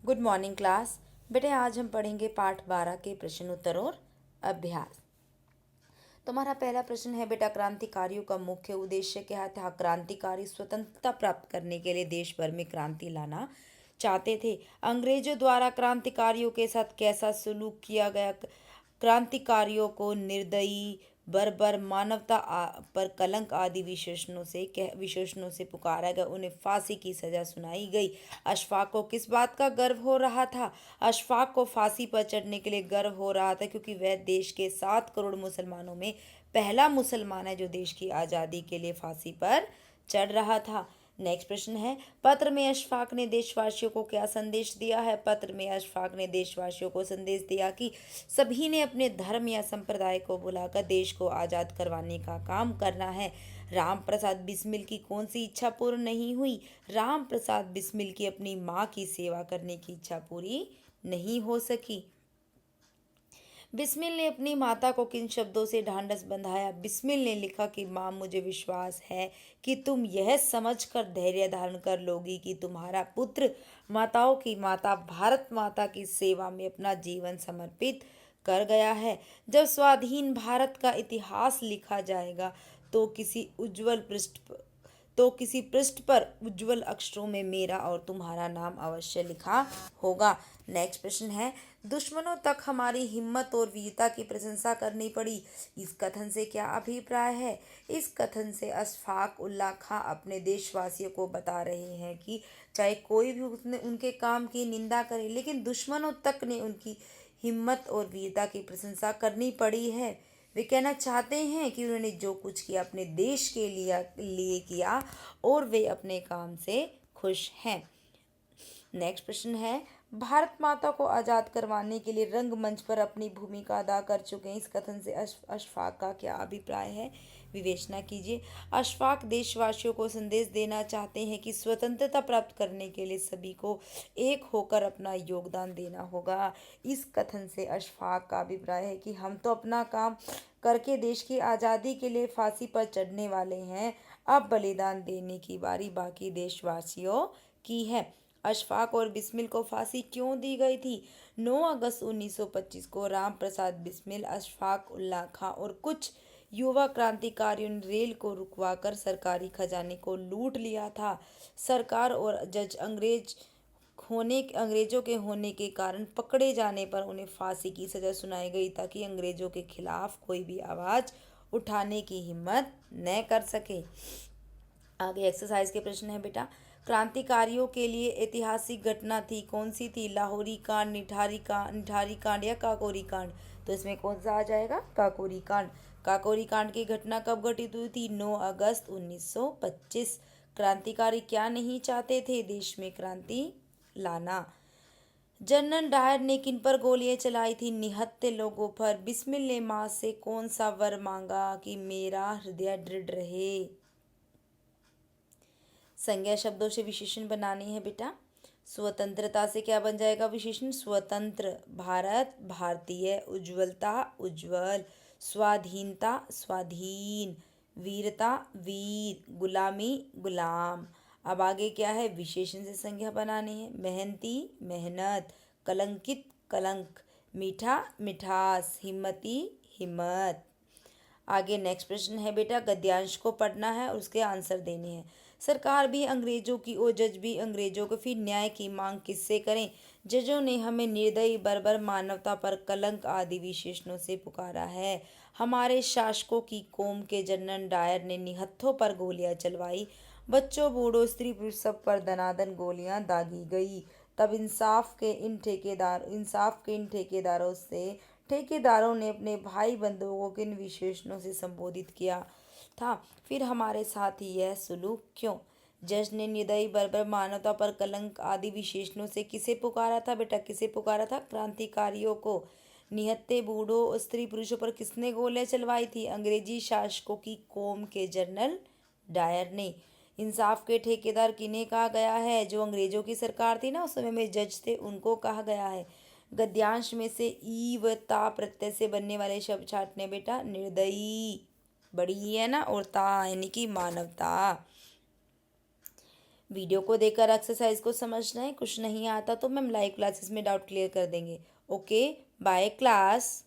Good morning class. बेटे आज हम पढ़ेंगे पाठ 12 के प्रश्न उत्तर और अभ्यास। तुम्हारा पहला प्रश्न है बेटा, क्रांतिकारियों का मुख्य उद्देश्य क्या था? क्रांतिकारी स्वतंत्रता प्राप्त करने के लिए देश भर में क्रांति लाना चाहते थे। अंग्रेजों द्वारा क्रांतिकारियों के साथ कैसा सलूक किया गया? क्रांतिकारियों को निर्दयी, बर्बर, पर कलंक आदि विशेषणों से पुकारा गया। उन्हें फांसी की सजा सुनाई गई। अशफाक को किस बात का गर्व हो रहा था? अशफाक को फांसी पर चढ़ने के लिए गर्व हो रहा था क्योंकि वह देश के 7 करोड़ मुसलमानों में पहला मुसलमान है जो देश की आज़ादी के लिए फांसी पर चढ़ रहा था। नेक्स्ट प्रश्न है, पत्र में अशफाक ने देशवासियों को क्या संदेश दिया है? पत्र में अशफाक ने देशवासियों को संदेश दिया कि सभी ने अपने धर्म या संप्रदाय को बुलाकर देश को आज़ाद करवाने का काम करना है। राम प्रसाद बिस्मिल की कौन सी इच्छा पूर्ण नहीं हुई? राम प्रसाद बिस्मिल की अपनी माँ की सेवा करने की इच्छा पूरी नहीं हो सकी। बिस्मिल ने अपनी माता को किन शब्दों से ढांढस बंधाया? बिस्मिल ने लिखा कि माँ, मुझे विश्वास है कि तुम यह समझकर धैर्य धारण कर लोगी कि तुम्हारा पुत्र माताओं की माता भारत माता की सेवा में अपना जीवन समर्पित कर गया है। जब स्वाधीन भारत का इतिहास लिखा जाएगा तो किसी पृष्ठ पर उज्जवल अक्षरों में मेरा और तुम्हारा नाम अवश्य लिखा होगा। नेक्स्ट प्रश्न है, दुश्मनों तक हमारी हिम्मत और वीरता की प्रशंसा करनी पड़ी। इस कथन से क्या अभिप्राय है? इस कथन से अशफाक उल्लाह खां अपने देशवासियों को बता रहे हैं कि चाहे कोई भी उनके काम की निंदा करे, लेकिन दुश्मनों तक ने उनकी हिम्मत और वीरता की प्रशंसा करनी पड़ी है। वे कहना चाहते हैं कि उन्होंने जो कुछ किया अपने देश के लिए किया और वे अपने काम से खुश हैं। नेक्स्ट प्रश्न है, भारत माता को आज़ाद करवाने के लिए रंगमंच पर अपनी भूमिका अदा कर चुके हैं। इस कथन से अशफाक का क्या अभिप्राय है? विवेचना कीजिए। अशफाक देशवासियों को संदेश देना चाहते हैं कि स्वतंत्रता प्राप्त करने के लिए सभी को एक होकर अपना योगदान देना होगा। इस कथन से अशफाक का अभिप्राय है कि हम तो अपना काम करके देश की आज़ादी के लिए फांसी पर चढ़ने वाले हैं, अब बलिदान देने की बारी बाकी देशवासियों की है। अशफाक और बिस्मिल को फांसी क्यों दी गई थी? 9 अगस्त 1925 को राम प्रसाद बिस्मिल, अशफाक उल्लाह खां और कुछ युवा क्रांतिकारियों ने रेल को रुकवाकर सरकारी खजाने को लूट लिया था। सरकार और जज अंग्रेजों के होने के कारण पकड़े जाने पर उन्हें फांसी की सजा सुनाई गई ताकि अंग्रेजों के खिलाफ कोई भी आवाज़ उठाने की हिम्मत न कर सके। आगे एक्सरसाइज के प्रश्न है बेटा, क्रांतिकारियों के लिए ऐतिहासिक घटना थी, कौन सी थी? लाहौरी कांड, निठारी कांड या काकोरी कांड? तो इसमें कौन सा आ जाएगा? काकोरी कांड। काकोरी कांड की घटना कब घटित हुई थी? 9 अगस्त 1925। क्रांतिकारी क्या नहीं चाहते थे? देश में क्रांति लाना। जनरल डायर ने किन पर गोलियां चलाई थी? निहत्थे लोगों पर। बिस्मिल ने माँ से कौन सा वर मांगा कि मेरा हृदय दृढ़ रहे? संज्ञा शब्दों से विशेषण बनानी है बेटा। स्वतंत्रता से क्या बन जाएगा विशेषण? स्वतंत्र। भारत भारतीय। उज्ज्वलता उज्ज्वल। स्वाधीनता स्वाधीन। वीरता वीर। गुलामी गुलाम। अब आगे क्या है? विशेषण से संज्ञा बनानी है। मेहनती मेहनत। कलंकित कलंक। मीठा मिठास। हिम्मती हिम्मत। आगे नेक्स्ट प्रश्न है बेटा, गद्यांश को पढ़ना है और उसके आंसर देने हैं। सरकार भी अंग्रेजों की और जज भी अंग्रेजों को, फिर न्याय की मांग किससे करें? जजों ने हमें निर्दयी, बर्बर, मानवता पर कलंक आदि विशेषणों से पुकारा है। हमारे शासकों की कौम के जनरल डायर ने निहत्थों पर गोलियां चलवाई। बच्चों, बूढ़ों, स्त्री पुरुष सब पर दनादन गोलियां दागी गई। तब इंसाफ के इन ठेकेदारों ने अपने भाई बंधुओं को किन विशेषणों से संबोधित किया था? फिर हमारे साथ ही यह सुलूक क्यों? जज ने निर्दयी, बर्बर, मानवता पर कलंक आदि विशेषणों से किसे पुकारा था बेटा? किसे पुकारा था? क्रांतिकारियों को। निहत्थे बूढ़ों और स्त्री पुरुषों पर किसने गोलियां चलवाई थी? अंग्रेजी शासकों की कौम के जनरल डायर ने। इंसाफ के ठेकेदार किन्हें कहा गया है? जो अंग्रेजों की सरकार थी ना उस समय में जज थे, उनको कहा गया है। गद्यांश में से ई व ता प्रत्यय से बनने वाले शब्द छांटने बेटा। निर्दयी बड़ी ई है ना, और ता यानी कि मानवता। वीडियो को देखकर एक्सरसाइज को समझना है, कुछ नहीं आता तो मैम लाइव क्लासेस में डाउट क्लियर कर देंगे। Okay, bye class.